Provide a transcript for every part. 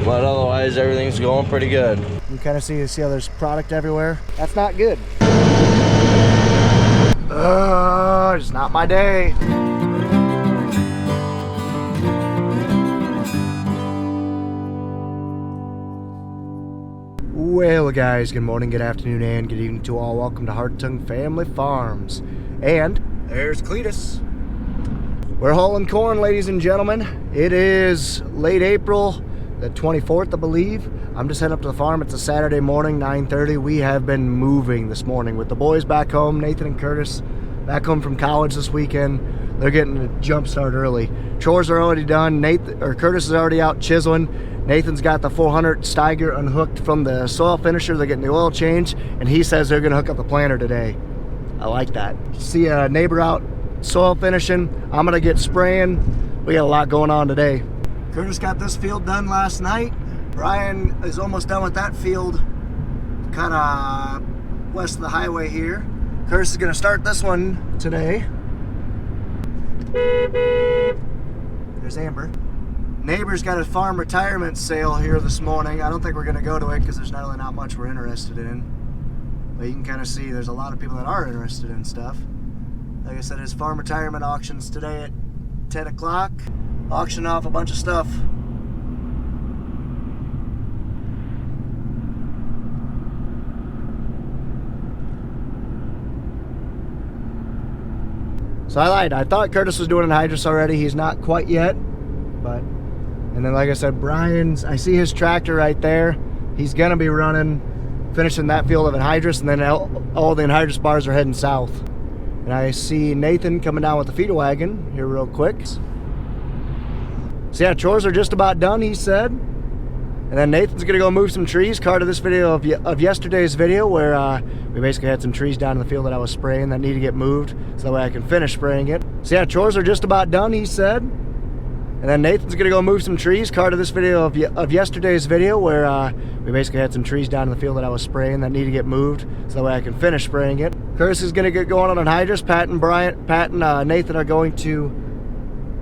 But otherwise, everything's going pretty good. You kind of see how there's product everywhere. That's not good. It's not my day. Well guys, good morning, good afternoon, and good evening to all. Welcome to Hartung Family Farms. And there's Cletus. We're hauling corn, ladies and gentlemen. It is late April, the 24th, I believe. I'm just heading up to the farm. It's a Saturday morning, 9:30. We have been moving this morning with the boys back home. Nathan and Curtis back home from college this weekend. They're getting a jump start early. Chores are already done. Curtis is already out chiseling. Nathan's got the 400 Steiger unhooked from the soil finisher. They're getting the oil change, and he says they're gonna hook up the planter today. I like that. See a neighbor out soil finishing. I'm gonna get spraying. We got a lot going on today. Curtis got this field done last night. Brian is almost done with that field, kind of west of the highway here. Curtis is gonna start this one today. There's Amber. Neighbor's got a farm retirement sale here this morning. I don't think we're gonna go to it because there's really not much we're interested in. But you can kind of see there's a lot of people that are interested in stuff. Like I said, his farm retirement auction's today at 10 o'clock. Auction off a bunch of stuff. So I lied. I thought Curtis was doing anhydrous already. He's not quite yet, but. And then, like I said, I see his tractor right there. He's gonna be finishing that field of anhydrous, and then all the anhydrous bars are heading south. And I see Nathan coming down with the feeder wagon here real quick. So yeah, chores are just about done, he said. And then Nathan's gonna go move some trees. Card of this video of yesterday's video where we basically had some trees down in the field that I was spraying that need to get moved so that way I can finish spraying it. So yeah, chores are just about done, he said. And then Nathan's gonna go move some trees. Card of this video of yesterday's video where we basically had some trees down in the field that I was spraying that need to get moved so that way I can finish spraying it. Curtis is gonna get going on anhydrous. Pat and Nathan are going to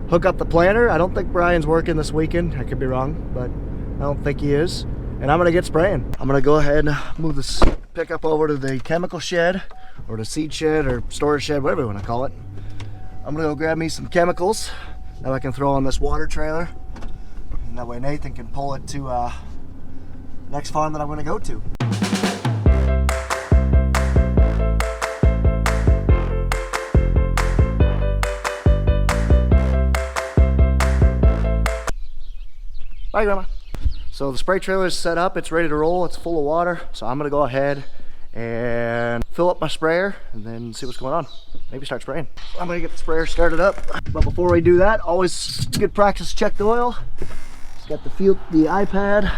hook up the planter. I don't think Brian's working this weekend. I could be wrong, but I don't think he is. And I'm gonna get spraying. I'm gonna go ahead and move this pickup over to the chemical shed or the seed shed or storage shed, whatever you wanna call it. I'm gonna go grab me some chemicals that I can throw on this water trailer, and that way Nathan can pull it to next farm that I'm going to go to. Bye, Grandma. So the spray trailer is set up, it's ready to roll, it's full of water, so I'm going to go ahead and fill up my sprayer and then see what's going on. Maybe start spraying. I'm gonna get the sprayer started up. But before we do that, always good practice to check the oil. Just got the iPad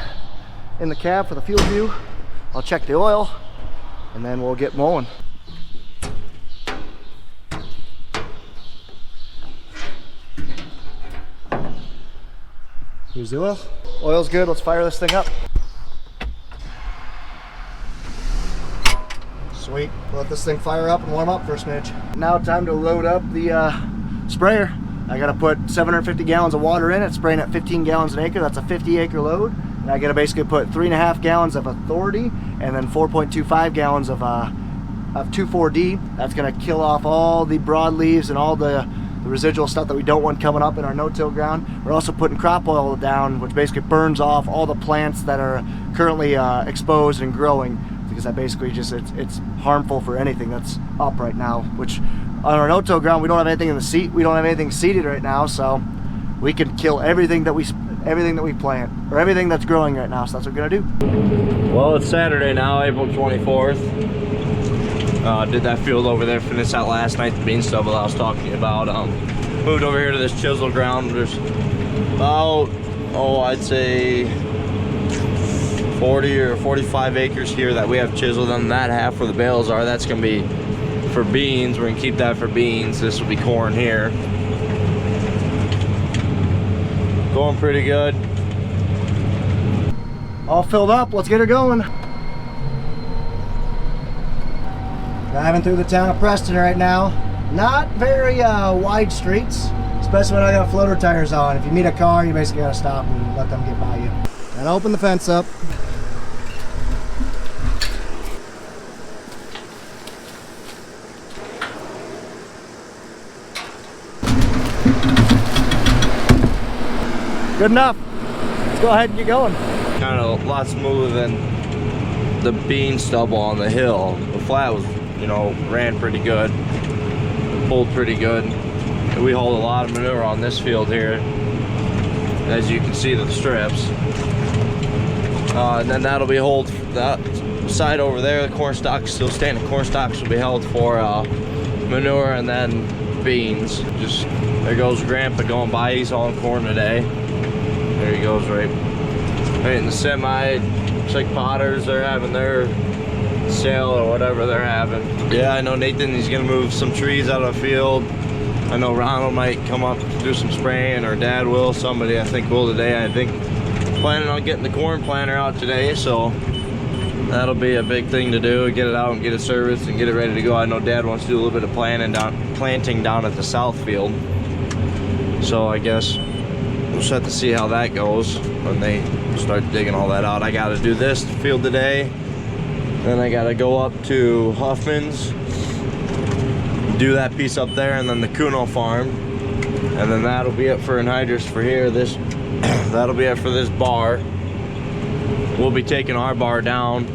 in the cab for the field view. I'll check the oil and then we'll get mowing. Here's the oil. Oil's good, let's fire this thing up. Sweet. We'll let this thing fire up and warm up for a smidge. Now time to load up the sprayer. I gotta put 750 gallons of water in it, spraying at 15 gallons an acre. That's a 50-acre load. And I gotta basically put 3.5 gallons of Authority and then 4.25 gallons of 2,4-D. That's gonna kill off all the broadleaves and all the residual stuff that we don't want coming up in our no-till ground. We're also putting crop oil down, which basically burns off all the plants that are currently exposed and growing, because that basically just it's harmful for anything that's up right now. Which on our no-till ground we don't have anything in the seed. We don't have anything seeded right now, so we can kill everything that we plant or everything that's growing right now. So that's what we're gonna do. Well, it's Saturday now, April 24th. Did that field over there, finished that last night, the bean stubble that I was talking about. Moved over here to this chisel ground. There's about, I'd say 40 or 45 acres here that we have chiseled, and that half where the bales are, that's gonna be for beans. We're gonna keep that for beans. This will be corn here. Going pretty good. All filled up, let's get her going. Driving through the town of Preston right now. Not very wide streets, especially when I got floater tires on. If you meet a car, you basically gotta stop and let them get by you. And open the fence up. Good enough. Let's go ahead and get going. Kind of a lot smoother than the bean stubble on the hill. The flat was, you know, ran pretty good, pulled pretty good. And we hold a lot of manure on this field here, as you can see the strips. And then that'll be hold that side over there. The corn stalks still standing. Corn stalks will be held for manure, and then beans. Just there goes Grandpa going by. He's hauling corn today. There he goes, right in the semi. Looks like Potters, they're having their sale or whatever they're having. Yeah, I know Nathan, he's gonna move some trees out of the field. I know Ronald might come up to do some spraying, or Dad will. Somebody I think will today. I think planning on getting the corn planter out today, so that'll be a big thing to do. Get it out and get it serviced and get it ready to go. I know Dad wants to do a little bit of planting down at the south field. So I guess we'll just have to see how that goes when they start digging all that out. I got to do this field today, then I got to go up to Huffman's, do that piece up there, and then the Kuno farm, and then that'll be it for anhydrous for here. This that'll be it for this bar. We'll be taking our bar down,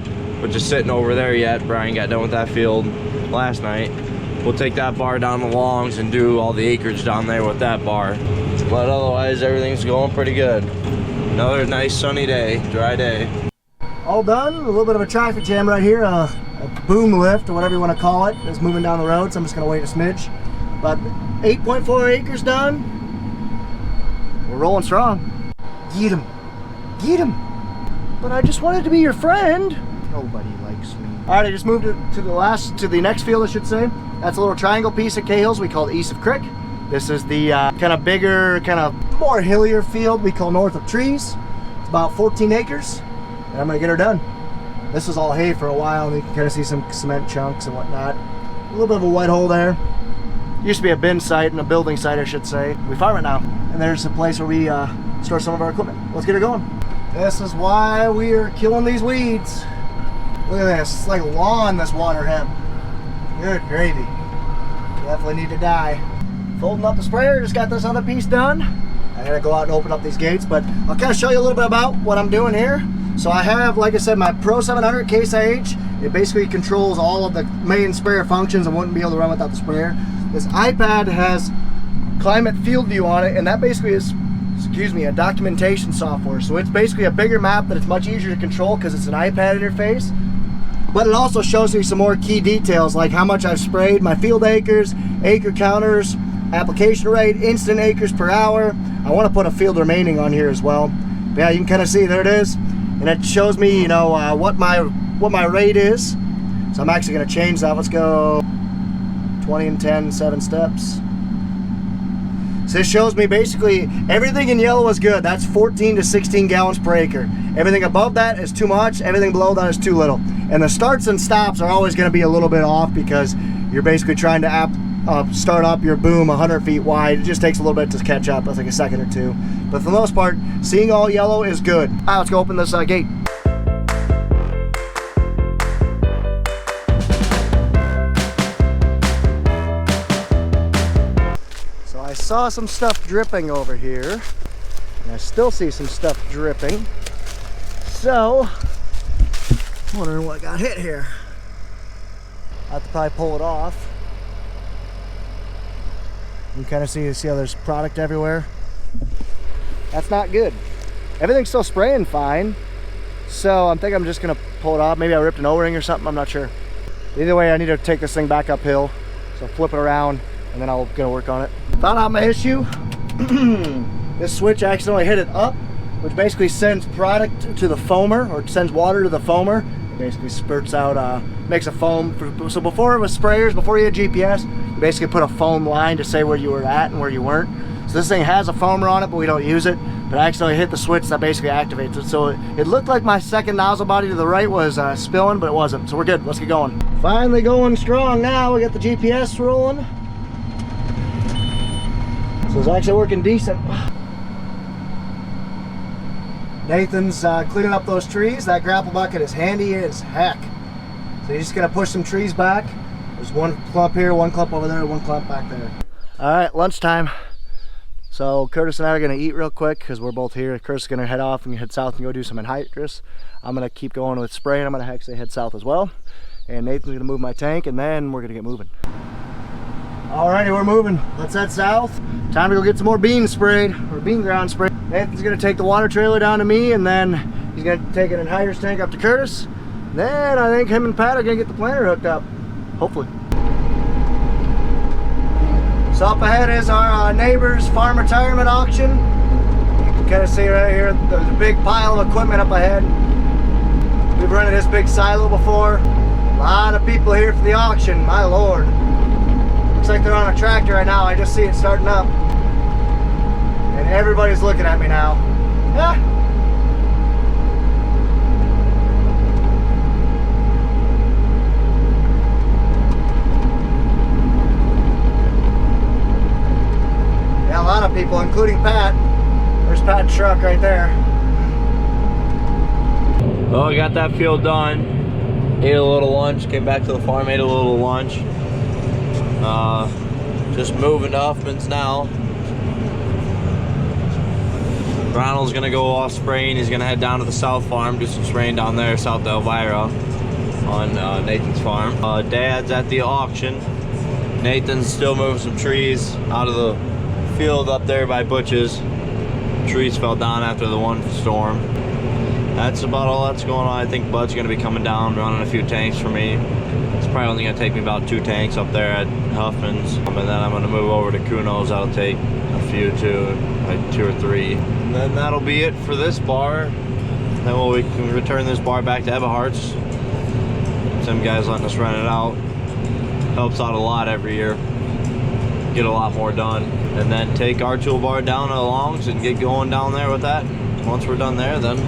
which is sitting over there yet. Brian got done with that field last night. We'll take that bar down the longs and do all the acreage down there with that bar. But otherwise, everything's going pretty good. Another nice sunny day, dry day. All done. A little bit of a traffic jam right here. A boom lift, or whatever you want to call it, is moving down the road, so I'm just going to wait a smidge. But 8.4 acres done. We're rolling strong. Get him. Get him. But I just wanted to be your friend. Nobody likes me. All right, I just moved it to the next field, I should say. That's a little triangle piece of Cahill's we call East of Creek. This is the kind of bigger, kind of more hillier field we call North of Trees. It's about 14 acres, and I'm gonna get her done. This was all hay for a while, and you can kind of see some cement chunks and whatnot. A little bit of a white hole there. Used to be a bin site and a building site, I should say. We farm it now, and there's a place where we store some of our equipment. Let's get her going. This is why we are killing these weeds. Look at this, it's like lawn, this water hemp. Good gravy. Definitely need to die. Folding up the sprayer, just got this other piece done. I gotta go out and open up these gates, but I'll kind of show you a little bit about what I'm doing here. So I have, like I said, my Pro 700 Case IH. It basically controls all of the main sprayer functions and wouldn't be able to run without the sprayer. This iPad has Climate Field View on it, and that basically is, a documentation software. So it's basically a bigger map that it's much easier to control because it's an iPad interface. But it also shows me some more key details, like how much I've sprayed, my field acres, acre counters, application rate, instant acres per hour. I want to put a field remaining on here as well. But yeah, you can kind of see, there it is. And it shows me, what my rate is. So I'm actually going to change that. Let's go 20 and 10, 7 steps. So this shows me basically everything in yellow is good. That's 14 to 16 gallons per acre. Everything above that is too much. Everything below that is too little. And the starts and stops are always going to be a little bit off because you're basically trying to start up your boom 100 feet wide. It just takes a little bit to catch up. That's like a second or two. But for the most part, seeing all yellow is good. All right, let's go open this gate. So I saw some stuff dripping over here. And I still see some stuff dripping. So, I'm wondering what got hit here. I have to probably pull it off. You can kind of see how there's product everywhere. That's not good. Everything's still spraying fine. So I think I'm just gonna pull it off. Maybe I ripped an O-ring or something, I'm not sure. Either way, I need to take this thing back uphill. So flip it around and then I'll gonna work on it. Found out my issue. This switch accidentally hit it up, which basically sends product to the foamer, or sends water to the foamer. It basically spurts out, makes a foam. So before it was sprayers, before you had GPS, you basically put a foam line to say where you were at and where you weren't. So this thing has a foamer on it, but we don't use it. But I accidentally hit the switch that basically activates it. So it looked like my second nozzle body to the right was spilling, but it wasn't. So we're good, let's get going. Finally going strong now, we got the GPS rolling. So it's actually working decent. Nathan's cleaning up those trees. That grapple bucket is handy as heck. So you're just gonna push some trees back. There's one clump here, one clump over there, one clump back there. All right, lunchtime. So Curtis and I are gonna eat real quick because we're both here. Curtis is gonna head off and head south and go do some anhydrous. I'm gonna keep going with spraying. I'm gonna actually head south as well. And Nathan's gonna move my tank, and then we're gonna get moving. Alrighty, we're moving. Let's head south. Time to go get some more beans sprayed, or bean ground sprayed. Nathan's gonna take the water trailer down to me, and then he's gonna take an anhydrous tank up to Curtis. Then I think him and Pat are gonna get the planter hooked up, hopefully. So up ahead is our neighbor's farm retirement auction. You can kind of see right here, there's a big pile of equipment up ahead. We've rented this big silo before. A lot of people here for the auction, my lord. Looks like they're on a tractor right now. I just see it starting up. And everybody's looking at me now. Ah. Yeah, a lot of people, including Pat. There's Pat's truck right there. Well, I got that field done. Ate a little lunch, came back to the farm, ate a little lunch. Just moving to Huffman's now. Ronald's gonna go off spraying. He's gonna head down to the south farm, do some spraying down there, south of Elvira, on Nathan's farm. Dad's at the auction. Nathan's still moving some trees out of the field up there by Butch's. Trees fell down after the one storm. That's about all that's going on. I think Bud's gonna be coming down, running a few tanks for me. It's probably only gonna take me about 2 tanks up there at Huffman's. And then I'm gonna move over to Kuno's. That'll take a few too, like 2 or 3. And then that'll be it for this bar. Then we can return this bar back to Eberhardt's. Some guys letting us rent it out. Helps out a lot every year. Get a lot more done. And then take our toolbar down to Longs and get going down there with that. Once we're done there, then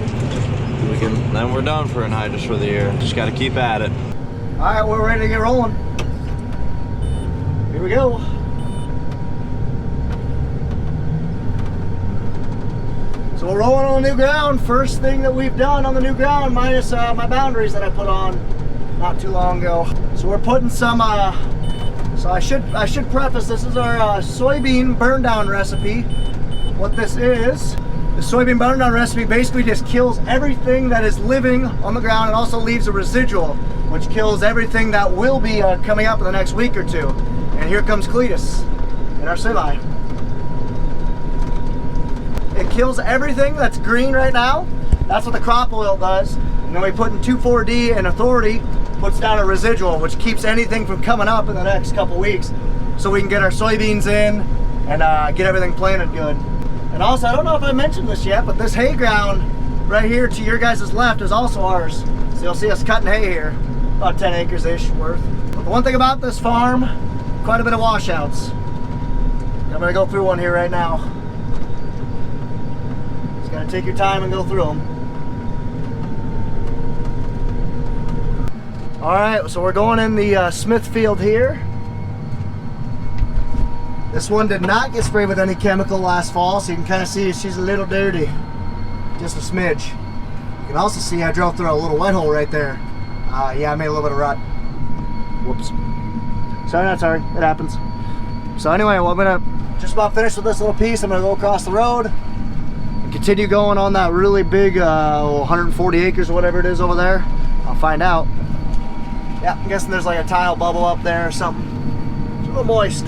we're done for anhydrous for the year. Just got to keep at it. All right, we're ready to get rolling. Here we go. So we're rolling on the new ground. First thing that we've done on the new ground, minus my boundaries that I put on not too long ago. So we're putting some. So I should preface. This is our soybean burn down recipe. What this is. The soybean burn down recipe basically just kills everything that is living on the ground and also leaves a residual, which kills everything that will be coming up in the next week or 2. And here comes Cletus in our semi. It kills everything that's green right now. That's what the crop oil does. And then we put in 2,4-D, and Authority puts down a residual, which keeps anything from coming up in the next couple weeks. So we can get our soybeans in and get everything planted good. And also, I don't know if I mentioned this yet, but this hay ground right here to your guys' left is also ours. So you'll see us cutting hay here, about 10 acres-ish worth. But the one thing about this farm, quite a bit of washouts. I'm gonna go through one here right now. Just gotta take your time and go through them. All right, so we're going in the Smith field here. This one did not get sprayed with any chemical last fall, so you can kind of see she's a little dirty, just a smidge. You can also see I drove through a little wet hole right there. Yeah, I made a little bit of rut. Whoops. Sorry, not sorry, it happens. So anyway, well, I'm gonna just about finish with this little piece. I'm gonna go across the road and continue going on that really big 140 acres or whatever it is over there. I'll find out. Yeah, I'm guessing there's like a tile bubble up there or something. It's a little moist.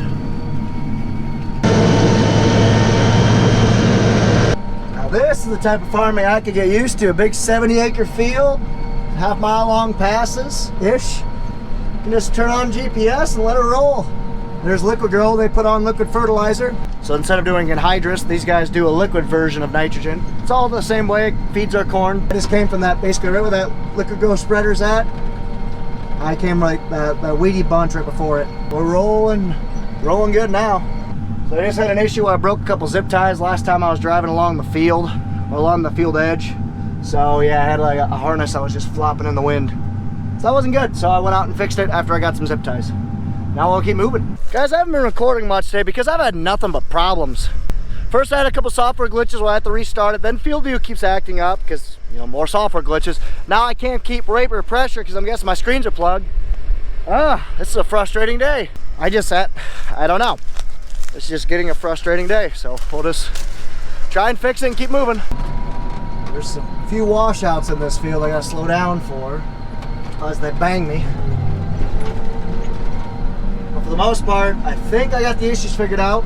This is the type of farming I could get used to. A big 70-acre field, half-mile long passes-ish. You can just turn on GPS and let it roll. There's Liquid Grow. They put on liquid fertilizer. So instead of doing anhydrous, these guys do a liquid version of nitrogen. It's all the same way. It feeds our corn. I just came from that, basically right where that Liquid Grow spreader's at. I came like that weedy bunch right before it. We're rolling good now. So I just had an issue where I broke a couple zip ties last time I was driving along the field, or along the field edge. So yeah, I had like a harness that was just flopping in the wind. So that wasn't good, so I went out and fixed it after I got some zip ties. Now we'll keep moving. Guys, I haven't been recording much today because I've had nothing but problems. First I had a couple software glitches where I had to restart it, then field view keeps acting up because, you know, more software glitches. Now I can't keep rate or pressure because I'm guessing my screens are plugged. This is a frustrating day. I don't know. It's just getting a frustrating day. So we'll just try and fix it and keep moving. There's a few washouts in this field I gotta slow down for as they bang me. But for the most part, I think I got the issues figured out.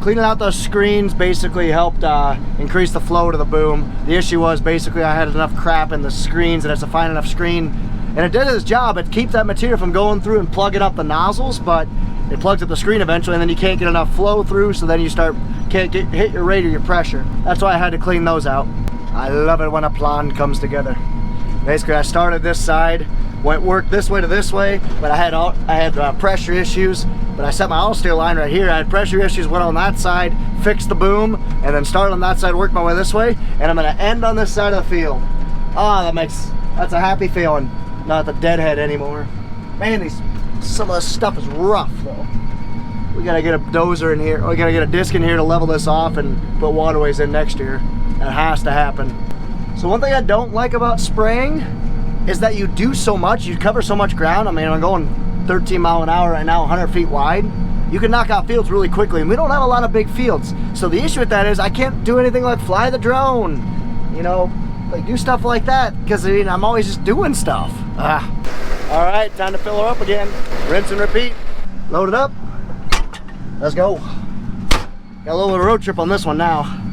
Cleaning out those screens basically helped increase the flow to the boom. The issue was basically I had enough crap in the screens and it's a fine enough screen. And it did its job. It keeps that material from going through and plugging up the nozzles, but it plugs up the screen eventually and then you can't get enough flow through, so then you can't hit your rate or your pressure. That's why I had to clean those out. I love it when a plan comes together. Basically I started this side, worked this way to this way, but I had pressure issues. But I set my auto steer line right here. I had pressure issues, went on that side, fixed the boom, and then started on that side, worked my way this way, and I'm gonna end on this side of the field. That's a happy feeling. Not the deadhead anymore. Man, some of this stuff is rough though. We gotta get a dozer in here, we gotta get a disc in here to level this off and put waterways in next year. That has to happen. So one thing I don't like about spraying is that you do so much, you cover so much ground. I mean, I'm going 13 mile an hour right now, 100 feet wide. You can knock out fields really quickly, and we don't have a lot of big fields. So the issue with that is I can't do anything like fly the drone, you know, like do stuff like that, because I mean, I'm always just doing stuff. All right, time to fill her up again. Rinse and repeat. Load it up. Let's go. Got a little bit of road trip on this one now.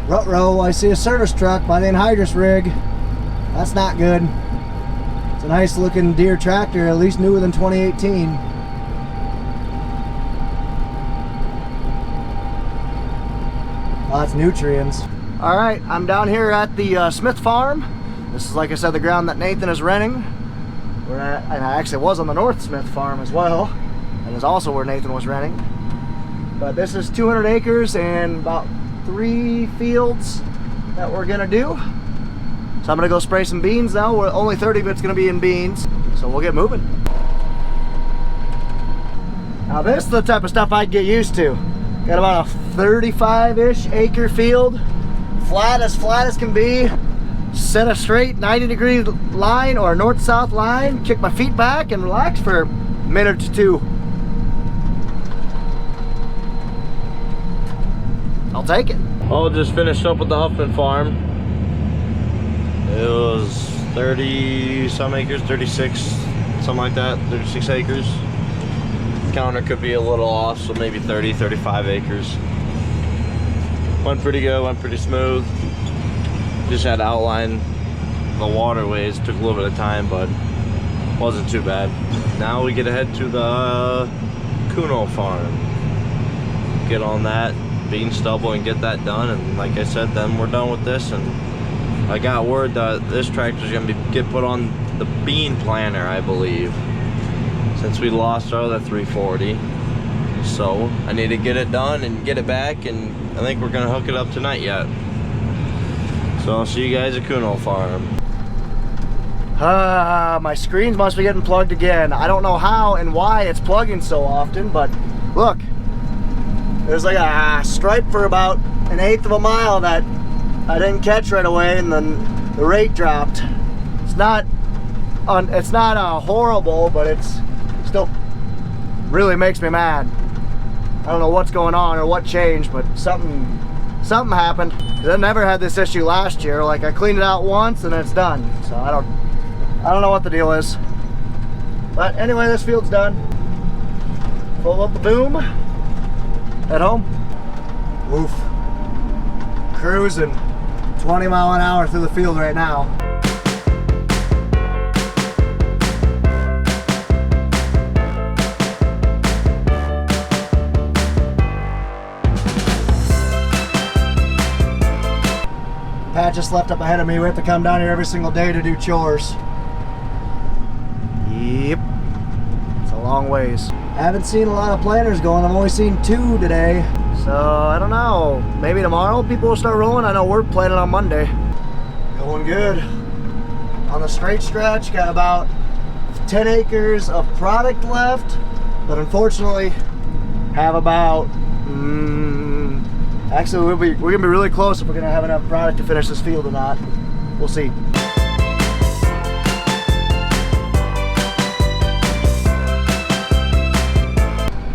Ruh-roh, I see a service truck by the anhydrous rig. That's not good. It's a nice looking Deere tractor, at least newer than 2018. Lots of nutrients. All right, I'm down here at the Smith farm. This is, like I said, the ground that Nathan is renting. And I actually was on the North Smith farm as well, and is also where Nathan was renting. But this is 200 acres and about 3 fields that we're gonna do. So I'm gonna go spray some beans now. Only 30 of it's gonna be in beans. So we'll get moving. Now this is the type of stuff I'd get used to. Got about a 35-ish acre field. Flat as can be. Set a straight 90-degree line or north-south line. Kick my feet back and relax for a minute or two. I'll take it. I'll just finish up with the Huffman farm. It was 30 some acres, 36, something like that, 36 acres. Counter could be a little off, so maybe 30, 35 acres. Went pretty good, went pretty smooth. Just had to outline the waterways, took a little bit of time, but wasn't too bad. Now we get to head to the Kuno farm. Get on that, bean stubble, and get that done, and like I said, then we're done with this. And I got word that this tractor's gonna get put on the bean planter, I believe, since we lost our other 340. So I need to get it done and get it back, and I think we're gonna hook it up tonight yet. So I'll see you guys at Kuno farm. My screens must be getting plugged again. I don't know how and why it's plugging so often, but look, there's like a stripe for about 1/8 of a mile that I didn't catch right away, and then the rate dropped. It's not horrible, but it's still really makes me mad. I don't know what's going on or what changed, but something happened. I never had this issue last year. Like, I cleaned it out once and it's done. So I don't know what the deal is. But anyway, this field's done. Pull up the boom. Head home. Woof. Cruising 20 mile an hour through the field right now. Pat just left up ahead of me. We have to come down here every single day to do chores. Yep. It's a long ways. I haven't seen a lot of planters going. I've only seen 2 today. So I don't know. Maybe tomorrow people will start rolling. I know we're planting on Monday. Going good. On the straight stretch, got about 10 acres of product left, but unfortunately have about Actually, we're gonna be really close if we're gonna have enough product to finish this field or not. We'll see.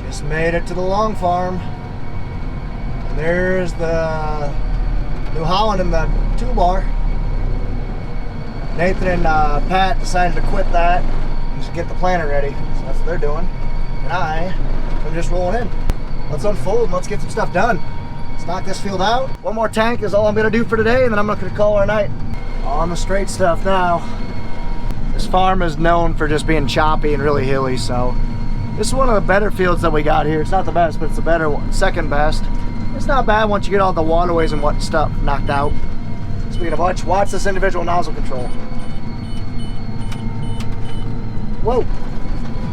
Just made it to the long farm. And there's the New Holland in the toolbar. Nathan and Pat decided to quit that and just get the planter ready. So that's what they're doing. And I am just rolling in. Let's unfold and let's get some stuff done. Let's knock this field out. One more tank is all I'm gonna do for today, and then I'm gonna call our night. On the straight stuff now. This farm is known for just being choppy and really hilly, so this is one of the better fields that we got here. It's not the best, but it's the better one, second best. It's not bad once you get all the waterways and what stuff knocked out. Speaking of which, watch this individual nozzle control. Whoa,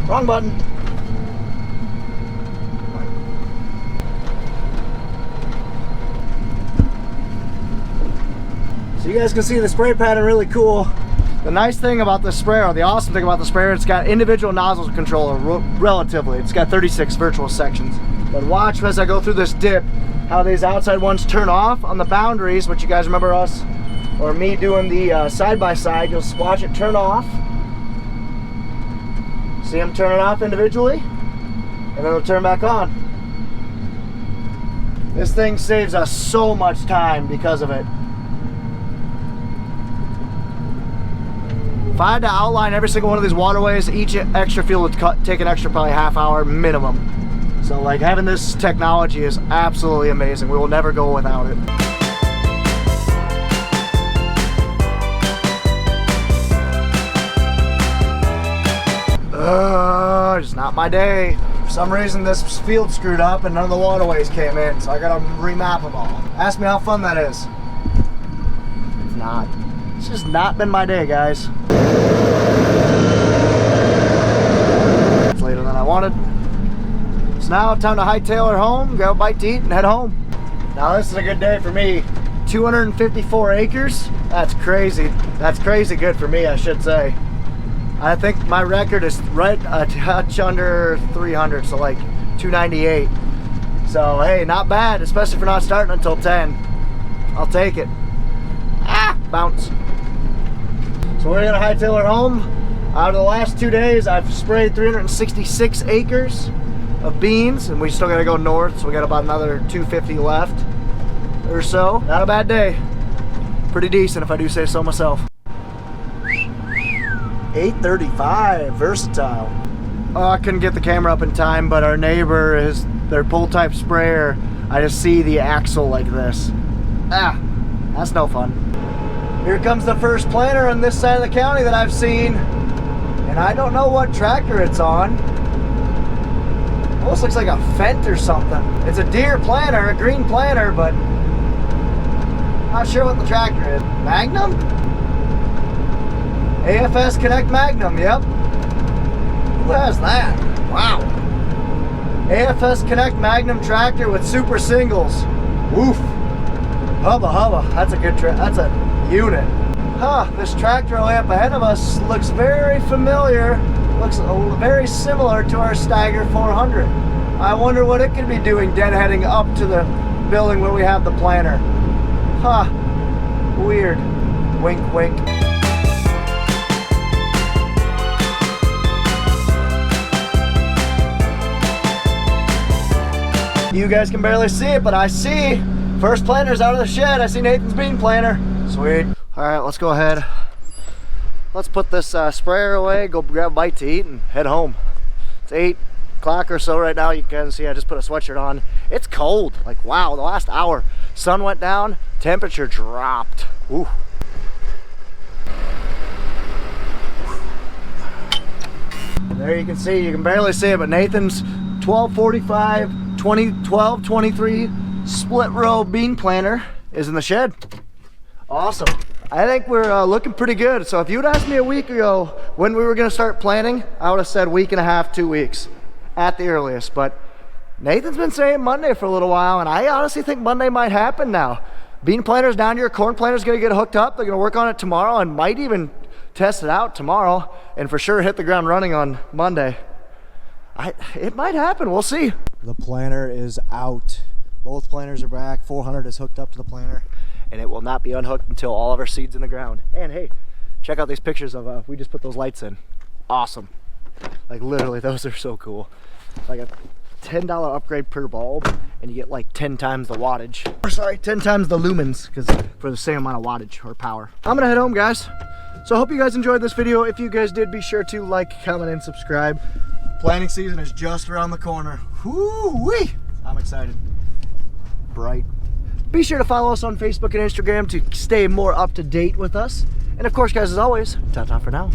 wrong button. So you guys can see the spray pattern really cool. The nice thing about the sprayer, or the awesome thing about the sprayer, it's got individual nozzle control relatively. It's got 36 virtual sections. But watch as I go through this dip, how these outside ones turn off on the boundaries, which you guys remember us, or me doing the side-by-side, you'll watch it turn off. See them turn it off individually, and then it'll turn back on. This thing saves us so much time because of it. If I had to outline every single one of these waterways, each extra field would take an extra probably half hour minimum. So like having this technology is absolutely amazing. We will never go without it. It's not my day. For some reason this field screwed up and none of the waterways came in, so I gotta remap them all. Ask me how fun that is. It's not. It's just not been my day, guys. It's later than I wanted. So now time to hightail her home, grab a bite to eat, and head home. Now this is a good day for me. 254 acres. That's crazy. That's crazy good for me, I should say. I think my record is right a touch under 300, so like 298. So hey, not bad, especially for not starting until 10. I'll take it. Ah, bounce. So we're gonna hightail her home. Out of the last 2 days, I've sprayed 366 acres of beans, and we still gotta go north, so we got about another 250 left or so. Not a bad day. Pretty decent if I do say so myself. 835, versatile. Oh, I couldn't get the camera up in time, but our neighbor is their pull type sprayer. I just see the axle like this. Ah, that's no fun. Here comes the first planter on this side of the county that I've seen, and I don't know what tractor it's on. Almost looks like a Fendt or something. It's a Deere planter, a green planter, but not sure what the tractor is. Magnum? AFS Connect Magnum, yep. Who has that? Wow. AFS Connect Magnum tractor with super singles. Woof. Hubba hubba. That's a good that's a unit. Huh, this tractor way up ahead of us looks very familiar. Looks very similar to our Steiger 400. I wonder what it could be doing deadheading up to the building where we have the planter. Huh. Weird. Wink wink. You guys can barely see it, but I see first planter's out of the shed. I see Nathan's bean planter. Sweet. All right, let's go ahead. Let's put this sprayer away, go grab a bite to eat, and head home. It's 8 o'clock or so right now. You can see I just put a sweatshirt on. It's cold. Like, wow, the last hour. Sun went down, temperature dropped. Ooh. There you can see, you can barely see it, but Nathan's 1245 1223 split row bean planter is in the shed. Awesome. I think we're looking pretty good. So if you'd asked me a week ago when we were going to start planting, I would have said week and a half, 2 weeks at the earliest. But Nathan's been saying Monday for a little while, and I honestly think Monday might happen now. Bean planter's down here, corn planter's going to get hooked up. They're going to work on it tomorrow and might even test it out tomorrow, and for sure hit the ground running on Monday. It might happen, we'll see. The planter is out. Both planters are back. 400 is hooked up to the planter, and it will not be unhooked until all of our seed's in the ground. And hey, check out these pictures of we just put those lights in. Awesome. Like literally, those are so cool. Like a $10 upgrade per bulb, and you get like 10 times the wattage. Or sorry, 10 times the lumens, because for the same amount of wattage or power. I'm gonna head home, guys. So I hope you guys enjoyed this video. If you guys did, be sure to like, comment, and subscribe. Planting season is just around the corner. Whoo-wee! I'm excited. Bright. Be sure to follow us on Facebook and Instagram to stay more up to date with us. And of course, guys, as always, ta-ta for now.